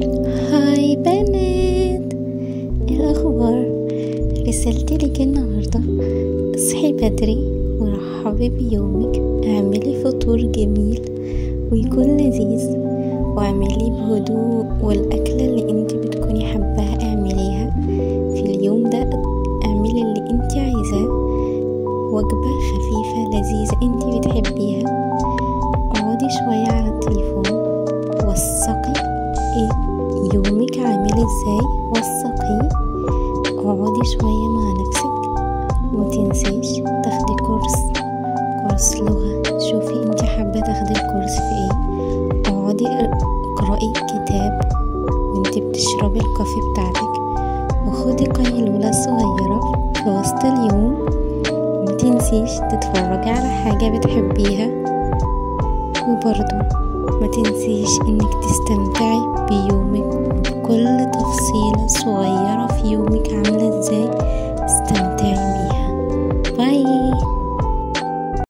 هاي بنات، ايه الاخبار؟ رسالتي لك النهارده: اصحي بدري ورحبي بيومك، اعملي فطور جميل ويكون لذيذ، واعملي بهدوء، والاكله اللي انت بتكوني حباها اعمليها في اليوم ده. اعملي اللي انت عايزاه، وجبه خفيفه لذيذه انت بتحبيها. اقعدي شويه على التليفون، وثقي يومك عامل ازاي، وثقيه. اقعدي شوية مع نفسك، ومتنسيش تاخدي كورس لغة. شوفي انت حابة تاخدي الكورس في ايه. اقعدي اقرأي كتاب وانت بتشربي الكافي بتاعتك، وخدي قيلولة صغيرة في وسط اليوم. متنسيش تتفرجي على حاجة بتحبيها، وبرضو ما تنسيش انك تستمتعي بيومك، بكل تفصيلة صغيرة في يومك عاملة